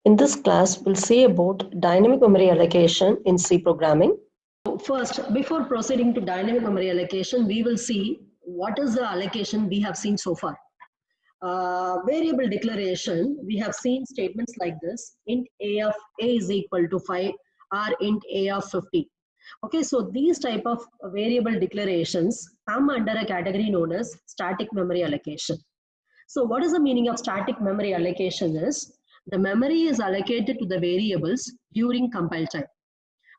In this class, we'll see about dynamic memory allocation in C programming. First, before proceeding to dynamic memory allocation, we will see what is the allocation we have seen so far. Variable declaration, we have seen statements like this: int a of a is equal to 5 or int a of 50. Okay, so these type of variable declarations come under a category known as static memory allocation. So what is the meaning of static memory allocation is the memory is allocated to the variables during compile time.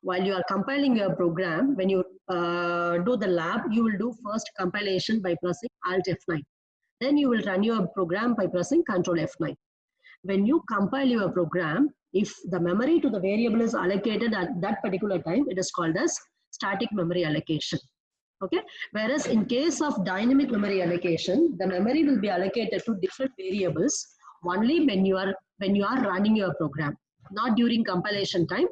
While you are compiling your program, when you do the lab, you will do first compilation by pressing Alt F9. Then you will run your program by pressing Control F9. When you compile your program, if the memory to the variable is allocated at that particular time, it is called as static memory allocation. Okay, whereas in case of dynamic memory allocation, the memory will be allocated to different variables only when you are running your program, not during compilation time,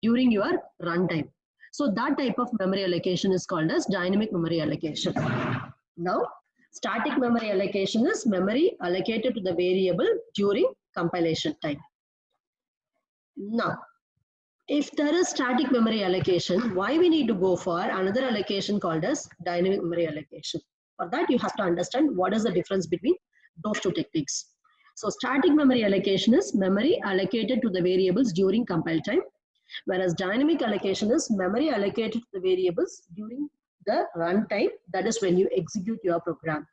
during your runtime. So that type of memory allocation is called as dynamic memory allocation. Now, static memory allocation is memory allocated to the variable during compilation time. Now, if there is static memory allocation, why we need to go for another allocation called as dynamic memory allocation? For that, you have to understand what is the difference between those two techniques. So static memory allocation is memory allocated to the variables during compile time, whereas dynamic allocation is memory allocated to the variables during the runtime, that is when you execute your program.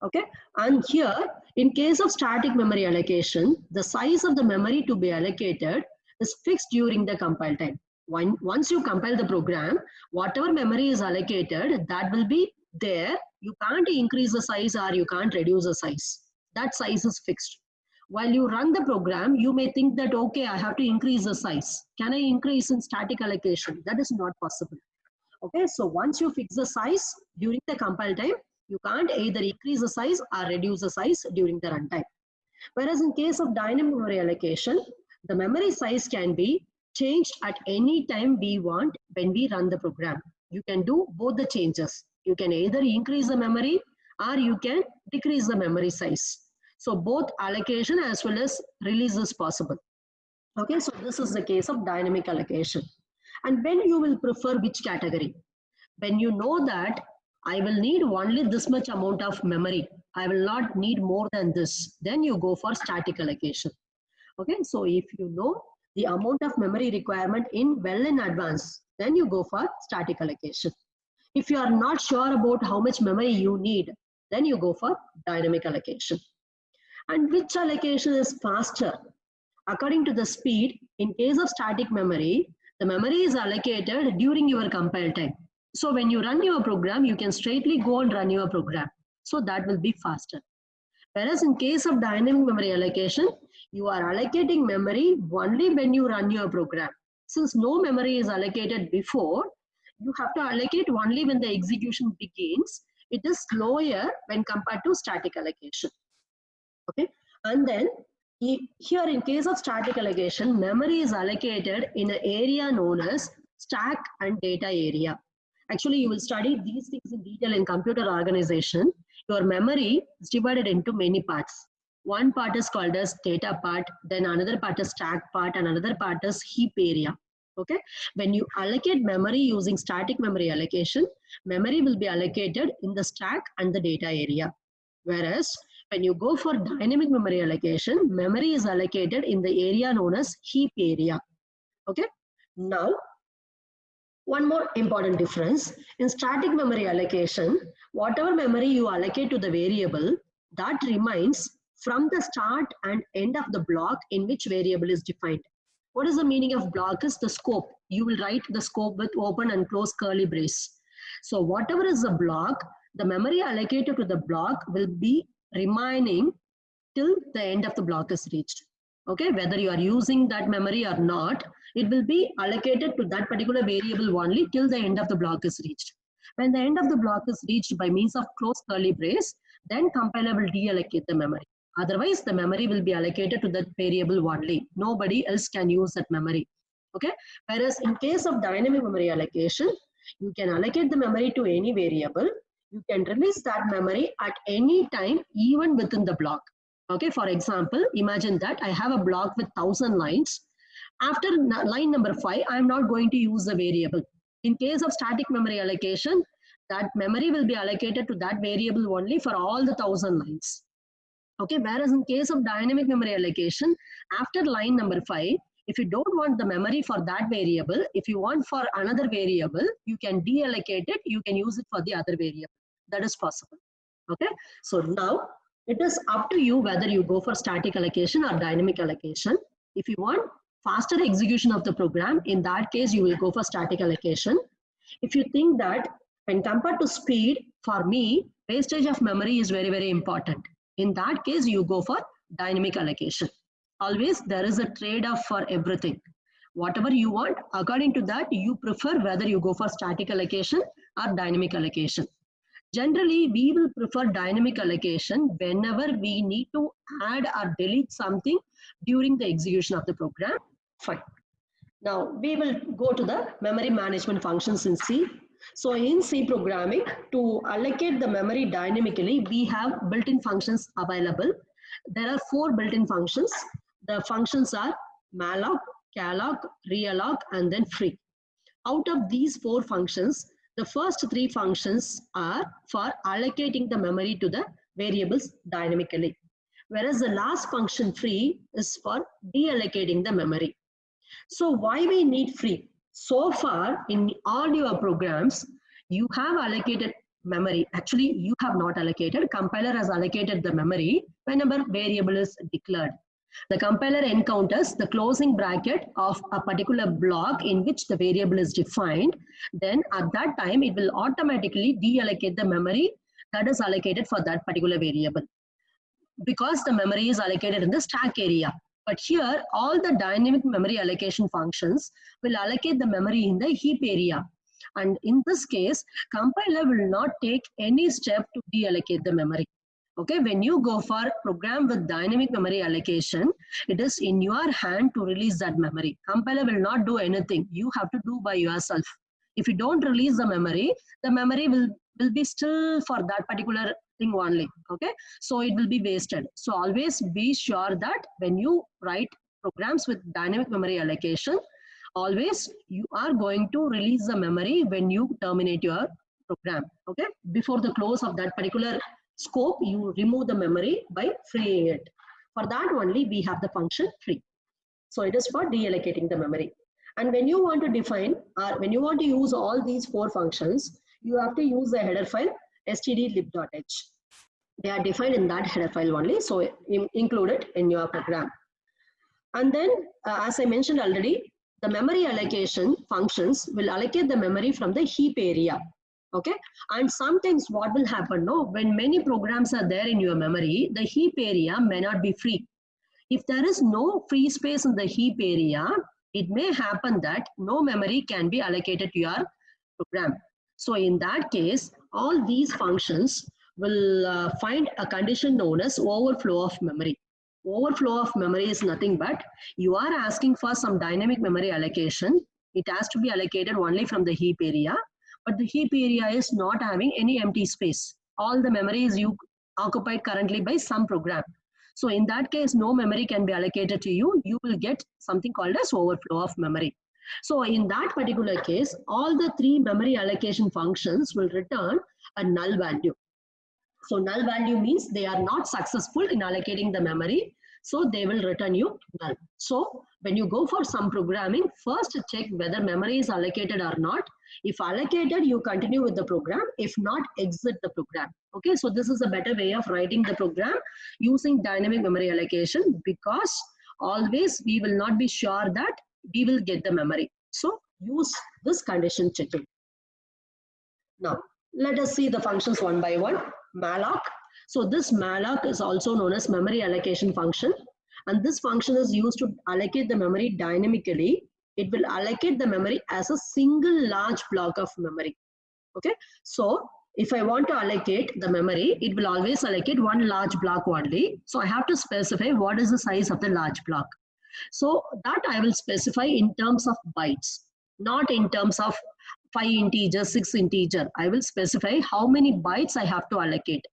Okay, and here in case of static memory allocation, the size of the memory to be allocated is fixed during the compile time. Once you compile the program, whatever memory is allocated, that will be there. You can't increase the size or you can't reduce the size. That size is fixed. While you run the program, you may think that, okay, I have to increase the size. Can I increase in static allocation? That is not possible. Okay, so once you fix the size during the compile time, you can't either increase the size or reduce the size during the runtime. Whereas in case of dynamic memory allocation, the memory size can be changed at any time we want when we run the program. You can do both the changes. You can either increase the memory or you can decrease the memory size. So both allocation as well as release is possible. Okay, so this is the case of dynamic allocation. And when you will prefer which category? When you know that I will need only this much amount of memory, I will not need more than this, then you go for static allocation. Okay, so if you know the amount of memory requirement well in advance, then you go for static allocation. If you are not sure about how much memory you need, then you go for dynamic allocation. And which allocation is faster? According to the speed, in case of static memory, the memory is allocated during your compile time. So when you run your program, you can straightly go and run your program. So that will be faster. Whereas in case of dynamic memory allocation, you are allocating memory only when you run your program. Since no memory is allocated before, you have to allocate only when the execution begins. It is slower when compared to static allocation. Okay, and then here in case of static allocation, memory is allocated in an area known as stack and data area. Actually, you will study these things in detail in computer organization. Your memory is divided into many parts. One part is called as data part, then another part is stack part, and another part is heap area. Okay, when you allocate memory using static memory allocation, memory will be allocated in the stack and the data area. Whereas when you go for dynamic memory allocation, memory is allocated in the area known as heap area. Okay, now one more important difference. In static memory allocation, whatever memory you allocate to the variable, that remains from the start and end of the block in which variable is defined. What is the meaning of block is the scope. You will write the scope with open and close curly brace. So whatever is the block, the memory allocated to the block will be remaining till the end of the block is reached. Okay, whether you are using that memory or not, it will be allocated to that particular variable only till the end of the block is reached. When the end of the block is reached by means of close curly brace, then compiler will deallocate the memory. Otherwise, the memory will be allocated to that variable only. Nobody else can use that memory. Okay, whereas in case of dynamic memory allocation, you can allocate the memory to any variable. You can release that memory at any time, even within the block. Okay, for example, imagine that I have a block with 1000 lines. After line number 5, I am not going to use the variable. In case of static memory allocation, that memory will be allocated to that variable only for all the 1000 lines. Okay, whereas in case of dynamic memory allocation, after line number 5, if you don't want the memory for that variable, if you want for another variable, you can deallocate it, you can use it for the other variable. That is possible. Okay, so now it is up to you whether you go for static allocation or dynamic allocation. If you want faster execution of the program, in that case, you will go for static allocation. If you think that when compared to speed, for me, wastage of memory is very, very important. In that case, you go for dynamic allocation. Always there is a trade-off for everything. Whatever you want, according to that, you prefer whether you go for static allocation or dynamic allocation. Generally, we will prefer dynamic allocation whenever we need to add or delete something during the execution of the program. Fine. Now, we will go to the memory management functions in C. So in C programming, to allocate the memory dynamically, we have built-in functions available. There are 4 built-in functions. The functions are malloc, calloc, realloc, and then free. Out of these 4 functions, the first 3 functions are for allocating the memory to the variables dynamically, whereas the last function free is for deallocating the memory. So why we need free? So far in all your programs, you have allocated memory. Actually, you have not allocated. Compiler has allocated the memory whenever variable is declared. The compiler encounters the closing bracket of a particular block in which the variable is defined. Then at that time, it will automatically deallocate the memory that is allocated for that particular variable, because the memory is allocated in the stack area. But here, all the dynamic memory allocation functions will allocate the memory in the heap area. And in this case, compiler will not take any step to deallocate the memory. Okay, when you go for program with dynamic memory allocation, it is in your hand to release that memory. Compiler will not do anything. You have to do by yourself. If you don't release the memory will be still for that particular thing only. Okay, so it will be wasted. So always be sure that when you write programs with dynamic memory allocation, always you are going to release the memory when you terminate your program. Okay, before the close of that particular scope, you remove the memory by freeing it. For that only we have the function free. So it is for deallocating the memory. And when you want to define or when you want to use all these 4 functions, you have to use the header file stdlib.h. They are defined in that header file only, so include it in your program. And then as I mentioned already, the memory allocation functions will allocate the memory from the heap area. Okay, and sometimes what will happen, no, when many programs are there in your memory, the heap area may not be free. If there is no free space in the heap area, it may happen that no memory can be allocated to your program. So in that case, all these functions will find a condition known as overflow of memory. Overflow of memory is nothing but you are asking for some dynamic memory allocation. It has to be allocated only from the heap area, but the heap area is not having any empty space. All the memory is occupied currently by some program. So in that case, no memory can be allocated to you. You will get something called as overflow of memory. So in that particular case, all the 3 memory allocation functions will return a null value. So null value means they are not successful in allocating the memory. So they will return you null. So when you go for some programming, first check whether memory is allocated or not. If allocated, you continue with the program. If not, exit the program. Okay, so this is a better way of writing the program using dynamic memory allocation, because always we will not be sure that we will get the memory. So use this condition checking. Now, let us see the functions one by one. Malloc. So this malloc is also known as memory allocation function. And this function is used to allocate the memory dynamically. It will allocate the memory as a single large block of memory. Okay, so if I want to allocate the memory, it will always allocate one large block only. So I have to specify what is the size of the large block. So that I will specify in terms of bytes, not in terms of 5 integer, 6 integer. I will specify how many bytes I have to allocate.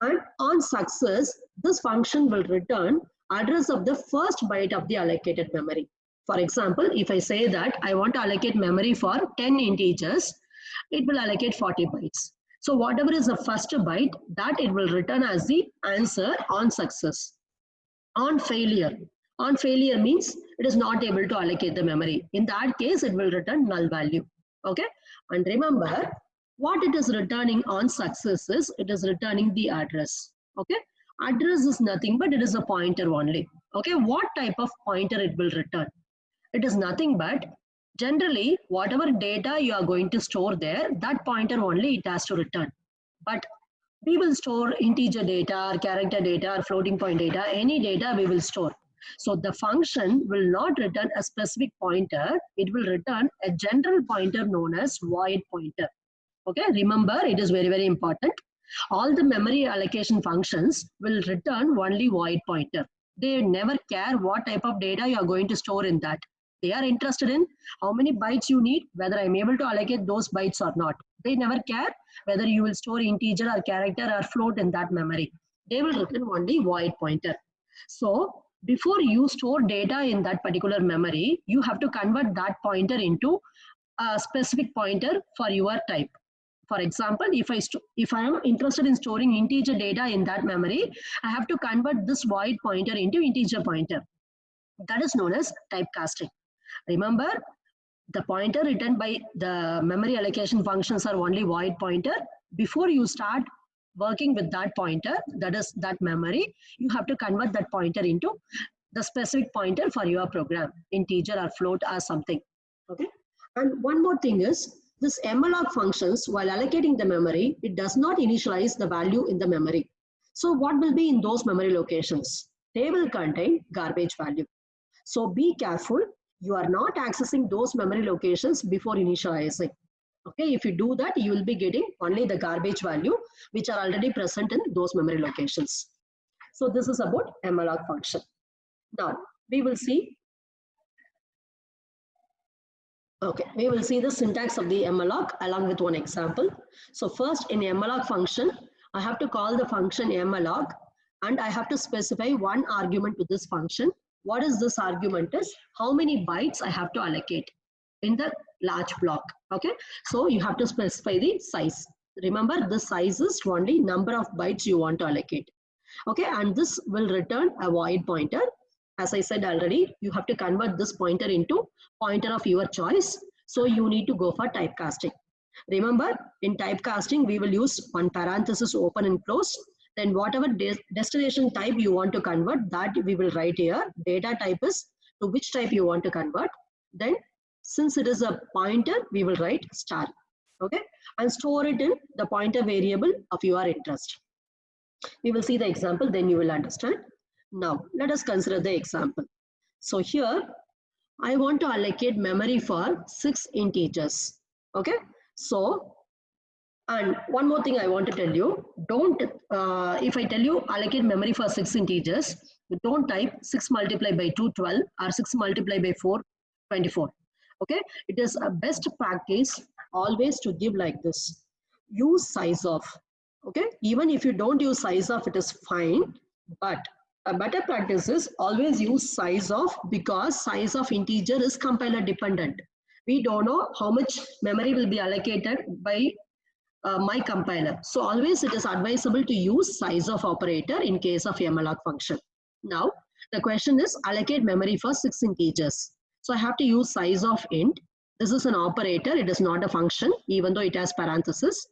And on success, this function will return address of the first byte of the allocated memory. For example, if I say that I want to allocate memory for 10 integers, it will allocate 40 bytes. So whatever is the first byte, that it will return as the answer on success. On failure means it is not able to allocate the memory. In that case, it will return null value. Okay, and remember, what it is returning on success is it is returning the address. Okay, address is nothing but it is a pointer only. Okay, what type of pointer it will return? It is nothing but generally whatever data you are going to store there, that pointer only it has to return. But we will store integer data or character data or floating point data, any data we will store. So the function will not return a specific pointer, it will return a general pointer known as void pointer. Okay, remember, it is very, very important. All the memory allocation functions will return only void pointer. They never care what type of data you are going to store in that. They are interested in how many bytes you need, whether I'm able to allocate those bytes or not. They never care whether you will store integer or character or float in that memory. They will return only void pointer. So before you store data in that particular memory, you have to convert that pointer into a specific pointer for your type. For example, if I am interested in storing integer data in that memory, I have to convert this void pointer into integer pointer. That is known as typecasting. Remember, the pointer written by the memory allocation functions are only void pointer. Before you start working with that pointer, that is that memory, you have to convert that pointer into the specific pointer for your program, integer or float or something. Okay. And one more thing is, this malloc functions, while allocating the memory, it does not initialize the value in the memory. So what will be in those memory locations? They will contain garbage value. So be careful, you are not accessing those memory locations before initializing. Okay, if you do that, you will be getting only the garbage value which are already present in those memory locations. So this is about malloc function. Now we will see. Okay, we will see the syntax of the malloc along with one example. So first, in malloc function, I have to call the function malloc and I have to specify one argument to this function. What is this argument is how many bytes I have to allocate in the large block. Okay, so you have to specify the size. Remember, the size is only number of bytes you want to allocate. Okay, and this will return a void pointer. As I said already, you have to convert this pointer into pointer of your choice. So you need to go for typecasting. Remember, in typecasting, we will use one parenthesis open and close. Then whatever destination type you want to convert, that we will write here. Data type is to which type you want to convert. Then since it is a pointer, we will write star. Okay, and store it in the pointer variable of your interest. We will see the example, then you will understand. Now, let us consider the example. So here, I want to allocate memory for 6 integers. Okay, so, and one more thing I want to tell you, don't, if I tell you allocate memory for 6 integers, don't type 6 multiplied by 2, 12, or 6 multiplied by 4, 24. Okay, it is a best practice always to give like this. Use size of. Okay, even if you don't use size of, it is fine, but a better practice is always use size of, because size of integer is compiler dependent. We don't know how much memory will be allocated by my compiler. So always it is advisable to use size of operator in case of malloc function. Now the question is allocate memory for 6 integers. So I have to use size of int. This is an operator, it is not a function, even though it has parenthesis.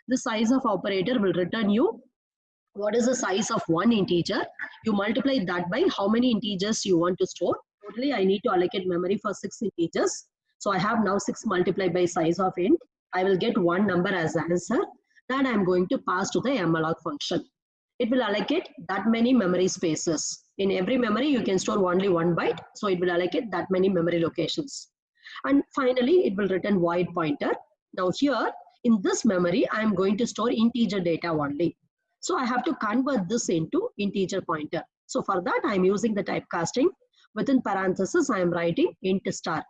The size of operator will return you what is the size of one integer. You multiply that by how many integers you want to store. Totally, I need to allocate memory for 6 integers. So I have now 6 multiplied by size of int. I will get one number as answer that I am going to pass to the malloc function. It will allocate that many memory spaces. In every memory, you can store only 1 byte. So it will allocate that many memory locations. And finally, it will return void pointer. Now here, in this memory, I am going to store integer data only. So I have to convert this into integer pointer. So for that, I am using the typecasting. Within parentheses, I am writing int star.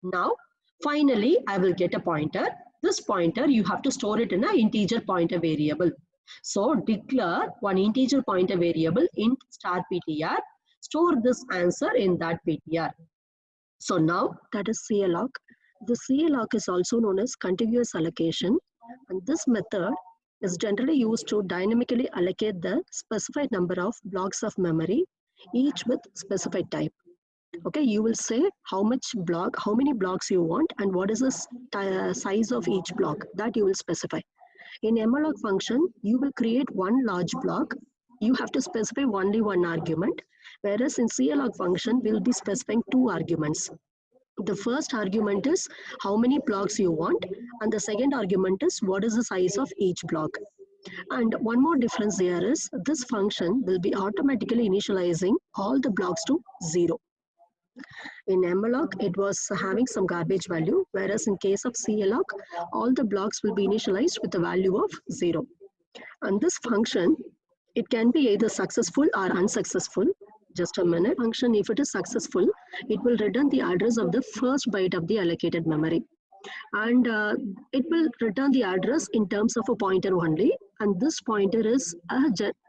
Now, finally, I will get a pointer. This pointer, you have to store it in an integer pointer variable. So declare one integer pointer variable int star ptr, store this answer in that ptr. So now that is CAlloc. The CAlloc is also known as contiguous allocation, and this method is generally used to dynamically allocate the specified number of blocks of memory, each with specified type. Okay, you will say how many blocks you want, and what is the size of each block that you will specify. In malloc function, you will create one large block. You have to specify only one argument, whereas in CAlloc function, we'll be specifying two arguments. The first argument is how many blocks you want, and the second argument is what is the size of each block. And one more difference here is this function will be automatically initializing all the blocks to 0. In malloc, it was having some garbage value, whereas in case of CAlloc, all the blocks will be initialized with a value of 0. And this function, it can be either successful or unsuccessful. Just a minute. Function, if it is successful, it will return the address of the first byte of the allocated memory. And it will return the address in terms of a pointer only. And this pointer is a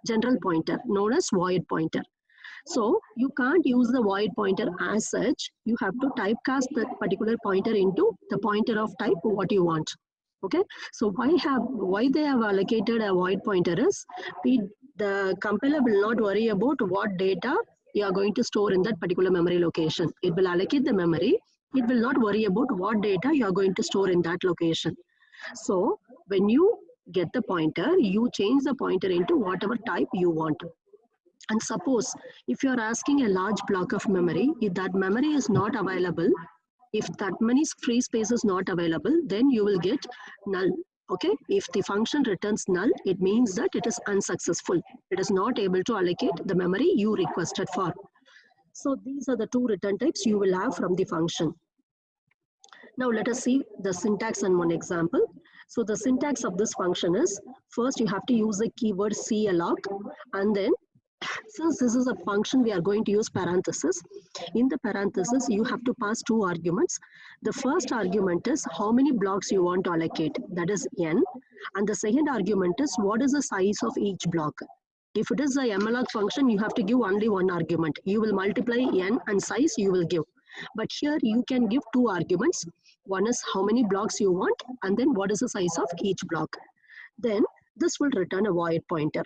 general pointer known as void pointer. So you can't use the void pointer as such. You have to typecast that particular pointer into the pointer of type what you want. Okay, so why they have allocated a void pointer is the compiler will not worry about what data you are going to store in that particular memory location. It will allocate the memory. It will not worry about what data you are going to store in that location. So when you get the pointer, you change the pointer into whatever type you want. And suppose if you are asking a large block of memory, if that memory is not available, if that many free space is not available, then you will get null. Okay, if the function returns null, it means that it is unsuccessful. It is not able to allocate the memory you requested for. So these are the two return types you will have from the function. Now let us see the syntax on one example. So the syntax of this function is, first you have to use the keyword CAlloc, and then since this is a function, we are going to use parenthesis. In the parenthesis, you have to pass two arguments. The first argument is how many blocks you want to allocate, that is n. And the second argument is what is the size of each block. If it is a malloc function, you have to give only one argument. You will multiply n and size you will give. But here you can give two arguments. One is how many blocks you want, and then what is the size of each block. Then this will return a void pointer.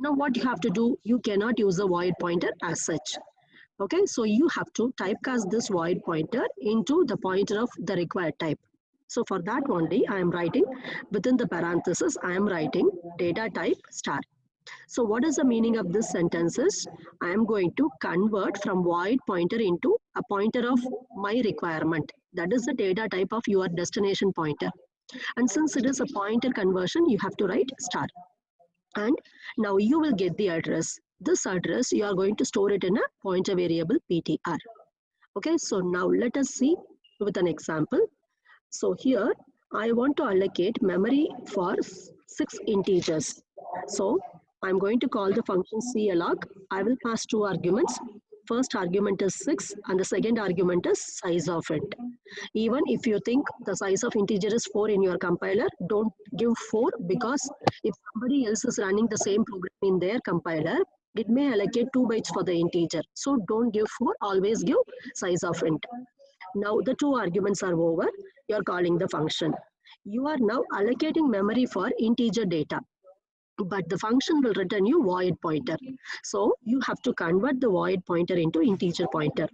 Now what you have to do, you cannot use the void pointer as such. Okay, so you have to typecast this void pointer into the pointer of the required type. So for that only, I am writing within the parenthesis, I am writing data type star. So what is the meaning of this sentence is, I am going to convert from void pointer into a pointer of my requirement. That is the data type of your destination pointer. And since it is a pointer conversion, you have to write star. And now you will get the address. This address, you are going to store it in a pointer variable ptr. Okay, so now let us see with an example. So here, I want to allocate memory for 6 integers. So I'm going to call the function CAlloc. I will pass two arguments. First argument is 6 and the second argument is size of it. Even if you think the size of integer is 4 in your compiler, don't give 4, because if somebody else is running the same program in their compiler, it may allocate 2 bytes for the integer. So don't give 4, always give size of int. Now the two arguments are over, you are calling the function. You are now allocating memory for integer data, but the function will return you void pointer. So you have to convert the void pointer into integer pointer.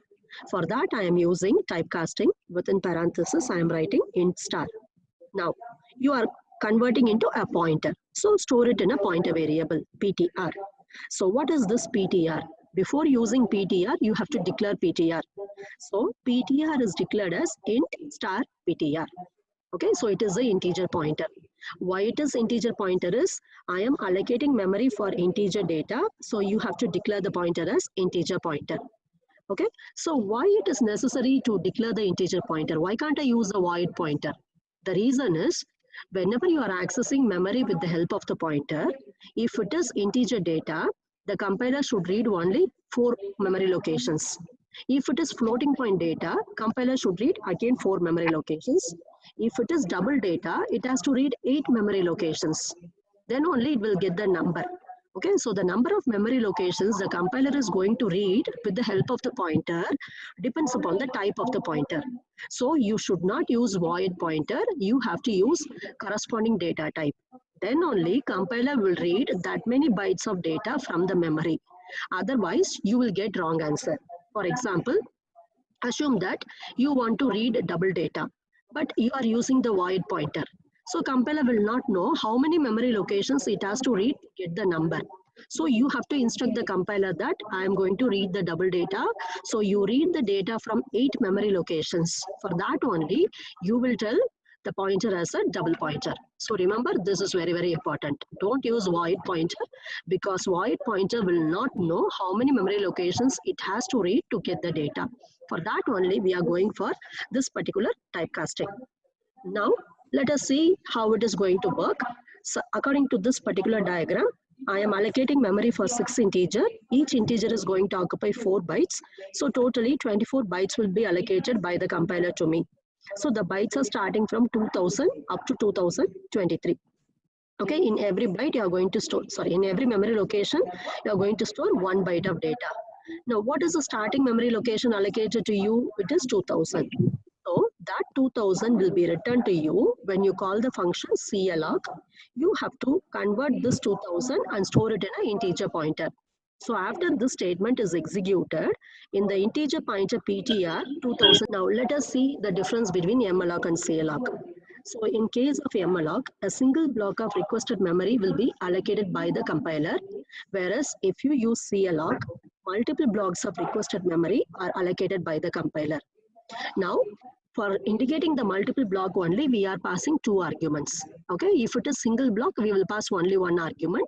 For that, I am using typecasting. Within parenthesis, I am writing int star. Now, you are converting into a pointer. So store it in a pointer variable, ptr. So what is this ptr? Before using ptr, you have to declare ptr. So ptr is declared as int star ptr. Okay, so it is an integer pointer. Why it is integer pointer is, I am allocating memory for integer data. So you have to declare the pointer as integer pointer. Okay, so why it is necessary to declare the integer pointer? Why can't I use a void pointer? The reason is, whenever you are accessing memory with the help of the pointer, if it is integer data, the compiler should read only 4 memory locations. If it is floating point data, compiler should read again 4 memory locations. If it is double data, it has to read 8 memory locations. then only it will get the number. Okay, so the number of memory locations the compiler is going to read with the help of the pointer depends upon the type of the pointer. So you should not use void pointer, you have to use corresponding data type. Then only compiler will read that many bytes of data from the memory. Otherwise, you will get wrong answer. For example, assume that you want to read double data, but you are using the void pointer. So compiler will not know how many memory locations it has to read to get the number. So you have to instruct the compiler that I am going to read the double data. So you read the data from 8 memory locations. For that only, you will tell the pointer as a double pointer. So remember, this is very, very important. Don't use void pointer because void pointer will not know how many memory locations it has to read to get the data. For that only, we are going for this particular typecasting. Now, let us see how it is going to work. So according to this particular diagram, I am allocating memory for 6 integer. Each integer is going to occupy 4 bytes. So totally 24 bytes will be allocated by the compiler to me. So the bytes are starting from 2000 up to 2023. Okay, in every byte you are going to store, in every memory location, you are going to store 1 byte of data. Now, what is the starting memory location allocated to you? It is 2000. So that 2000 will be returned to you when you call the function calloc. You have to convert this 2000 and store it in an integer pointer. So after this statement is executed, in the integer pointer ptr 2000. Now let us see the difference between malloc and calloc. So in case of malloc, a single block of requested memory will be allocated by the compiler, whereas if you use calloc, multiple blocks of requested memory are allocated by the compiler. Now, for indicating the multiple block only, we are passing 2 arguments. Okay, if it is single block, we will pass only 1 argument.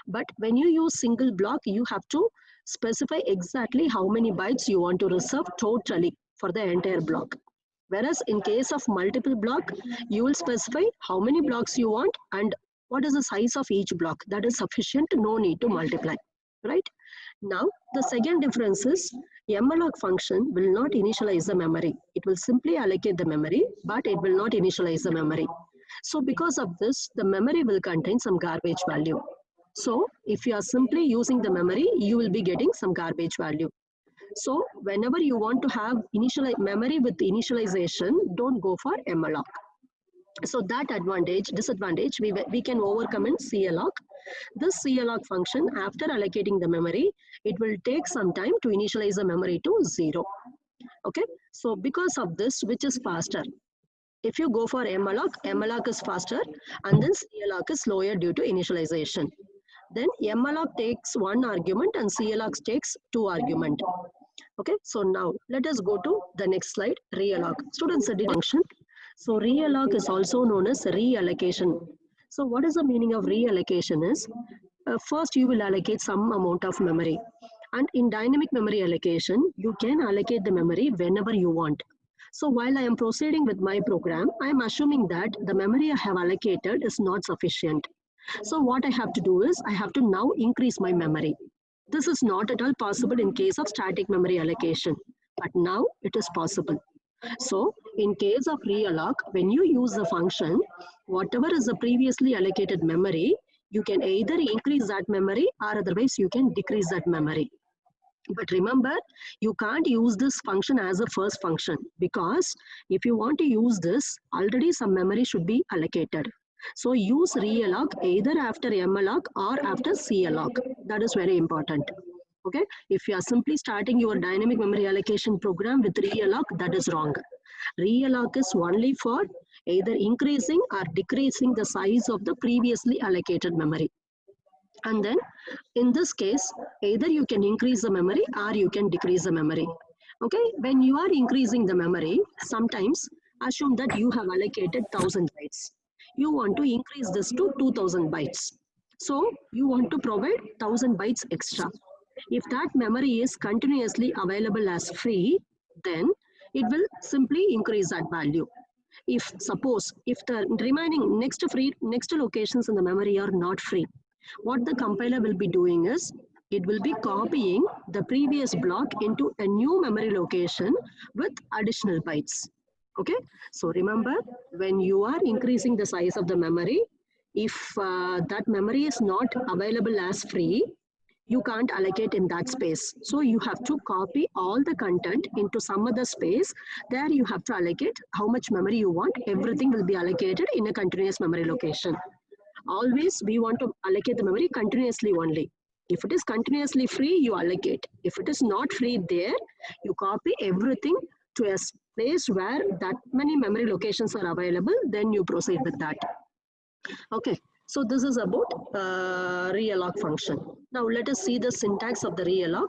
But when you use single block, you have to specify exactly how many bytes you want to reserve totally for the entire block. Whereas in case of multiple block, you will specify how many blocks you want and what is the size of each block. That is sufficient, no need to multiply, right? Now, the second difference is malloc function will not initialize the memory. It will simply allocate the memory, but it will not initialize the memory. So because of this, the memory will contain some garbage value. So if you are simply using the memory, you will be getting some garbage value. So whenever you want to have memory with initialization, don't go for malloc. So that disadvantage, we can overcome in calloc. This calloc function, after allocating the memory, it will take some time to initialize the memory to 0. Okay, so because of this, which is faster? If you go for malloc is faster, and then calloc is slower due to initialization. Then malloc takes 1 argument and calloc takes 2 argument. Okay, so now let us go to the next slide, realloc. Students, the function. So realloc is also known as reallocation. So what is the meaning of reallocation is, first you will allocate some amount of memory. And in dynamic memory allocation, you can allocate the memory whenever you want. So while I am proceeding with my program, I am assuming that the memory I have allocated is not sufficient. So what I have to do is, I have to now increase my memory. This is not at all possible in case of static memory allocation, but now it is possible. So in case of realloc, when you use the function, whatever is the previously allocated memory, you can either increase that memory or otherwise you can decrease that memory. But remember, you can't use this function as a first function, because if you want to use this, already some memory should be allocated. So use realloc either after malloc or after calloc. That is very important. Okay, if you are simply starting your dynamic memory allocation program with realloc, that is wrong. Realloc is only for either increasing or decreasing the size of the previously allocated memory. And then in this case, either you can increase the memory or you can decrease the memory. Okay, when you are increasing the memory, sometimes assume that you have allocated 1000 bytes. You want to increase this to 2000 bytes. So you want to provide 1000 bytes extra. If that memory is continuously available as free, then it will simply increase that value. If suppose if the remaining next locations in the memory are not free, what the compiler will be doing is, it will be copying the previous block into a new memory location with additional bytes. Okay, so remember, when you are increasing the size of the memory, if that memory is not available as free, you can't allocate in that space. So you have to copy all the content into some other space. There you have to allocate how much memory you want. Everything will be allocated in a continuous memory location. Always we want to allocate the memory continuously only. If it is continuously free, you allocate. If it is not free there, you copy everything to a place where that many memory locations are available, then you proceed with that. Okay, so this is about realloc function. Now let us see the syntax of the realloc.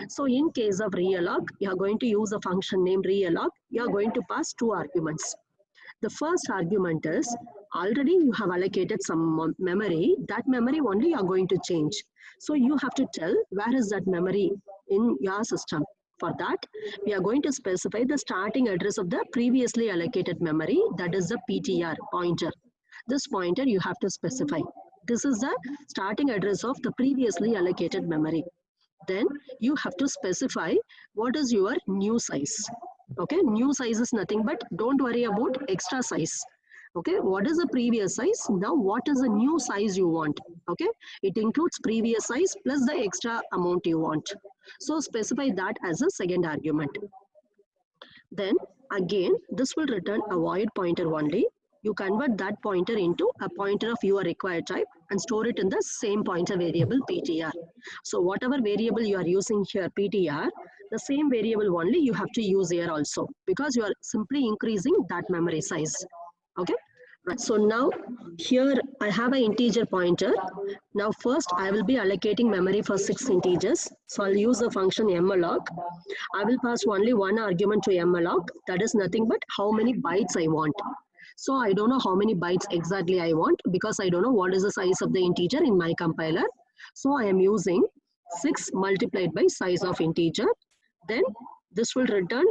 So in case of realloc, you are going to use a function named realloc. You are going to pass two arguments. The first argument is already you have allocated some memory. That memory only you are going to change. So you have to tell where is that memory in your system. For that, we are going to specify the starting address of the previously allocated memory, that is the PTR pointer. This pointer you have to specify. This is the starting address of the previously allocated memory. Then you have to specify what is your new size. Okay, new size is nothing but don't worry about extra size. Okay, what is the previous size? Now what is the new size you want? Okay, it includes previous size plus the extra amount you want. So specify that as a second argument. Then again, this will return a void pointer only. You convert that pointer into a pointer of your required type and store it in the same pointer variable PTR. So whatever variable you are using here, PTR, the same variable only you have to use here also, because you are simply increasing that memory size. Okay, right. So now here I have an integer pointer. Now first I will be allocating memory for 6 integers. So I'll use the function malloc. I will pass only one argument to malloc, that is nothing but how many bytes I want. So I don't know how many bytes exactly I want because I don't know what is the size of the integer in my compiler. So I am using 6 multiplied by size of integer. Then this will return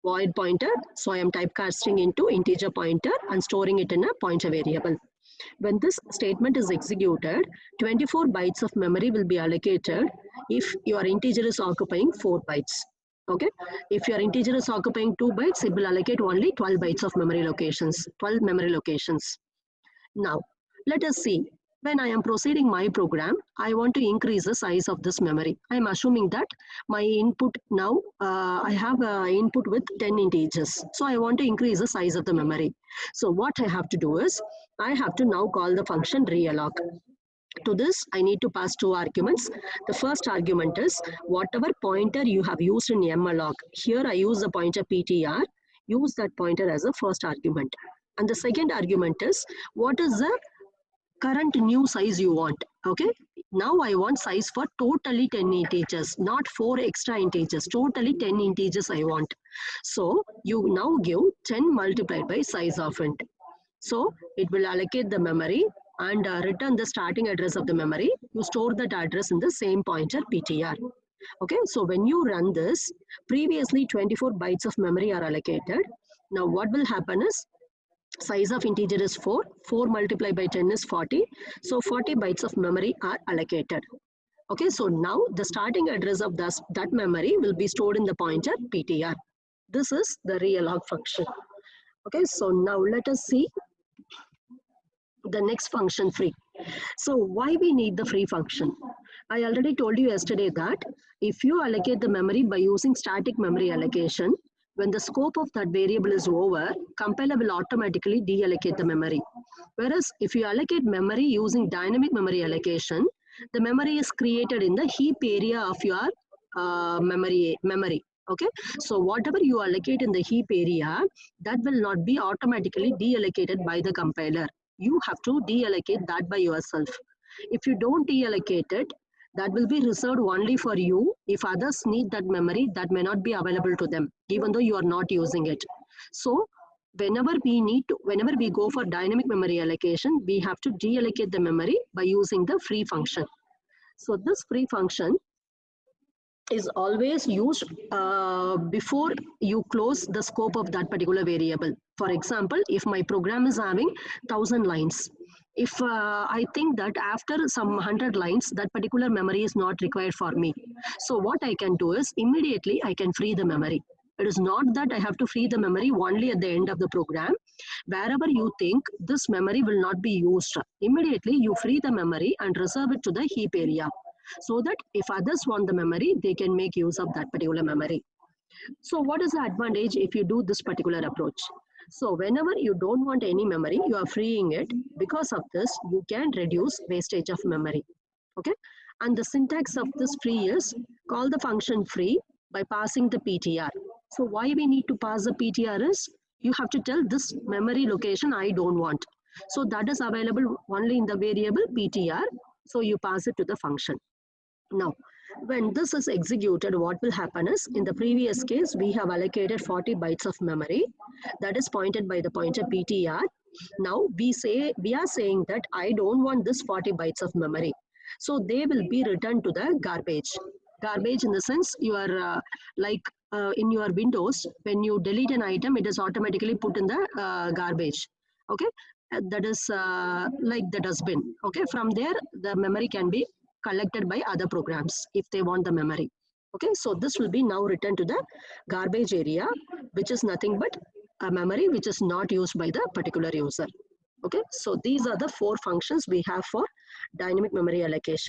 void pointer. So I am typecasting into integer pointer and storing it in a pointer variable. When this statement is executed, 24 bytes of memory will be allocated if your integer is occupying 4 bytes. Okay, if your integer is occupying 2 bytes, it will allocate only 12 bytes of memory locations, 12 memory locations. Now, let us see. When I am proceeding my program, I want to increase the size of this memory. I am assuming that my input now, I have input with 10 integers. So I want to increase the size of the memory. So what I have to do is, I have to now call the function realloc. To this, I need to pass two arguments. The first argument is whatever pointer you have used in malloc. Here I use the pointer PTR. Use that pointer as a first argument. And the second argument is what is the current new size you want. Okay. Now I want size for totally 10 integers, not 4 extra integers. Totally 10 integers I want. So you now give 10 multiplied by size of int. So it will allocate the memory and return the starting address of the memory. You store that address in the same pointer PTR. Okay, so when you run this, previously 24 bytes of memory are allocated. Now what will happen is, size of integer is 4. 4 multiplied by 10 is 40. So 40 bytes of memory are allocated. Okay, so now the starting address of that memory will be stored in the pointer PTR. This is the realloc function. Okay, so now let us see the next function, free. So why we need the free function? I already told you yesterday that if you allocate the memory by using static memory allocation, when the scope of that variable is over, compiler will automatically deallocate the memory. Whereas if you allocate memory using dynamic memory allocation, the memory is created in the heap area of your memory. Okay, so whatever you allocate in the heap area, that will not be automatically deallocated by the compiler. You have to deallocate that by yourself. If you don't deallocate it, that will be reserved only for you. If others need that memory, that may not be available to them, even though you are not using it. So whenever we go for dynamic memory allocation, we have to deallocate the memory by using the free function. So this free function is always used before you close the scope of that particular variable. For example, if my program is having 1000 lines, if I think that after some 100 lines, that particular memory is not required for me. So what I can do is immediately I can free the memory. It is not that I have to free the memory only at the end of the program. Wherever you think this memory will not be used, immediately you free the memory and reserve it to the heap area, so that if others want the memory, they can make use of that particular memory. So what is the advantage if you do this particular approach? So whenever you don't want any memory, you are freeing it. Because of this, you can reduce wastage of memory. Okay. And the syntax of this free is call the function free by passing the PTR. So why we need to pass the PTR is you have to tell this memory location I don't want. So that is available only in the variable PTR. So you pass it to the function. Now, when this is executed, what will happen is, in the previous case, we have allocated 40 bytes of memory that is pointed by the pointer PTR. Now, we are saying that I don't want this 40 bytes of memory. So they will be returned to the garbage. Garbage in the sense you are in your Windows, when you delete an item, it is automatically put in the garbage. Okay, that is like the dustbin. Okay, from there the memory can be collected by other programs if they want the memory. Okay, so this will be now returned to the garbage area, which is nothing but a memory which is not used by the particular user. Okay, so these are the 4 functions we have for dynamic memory allocation.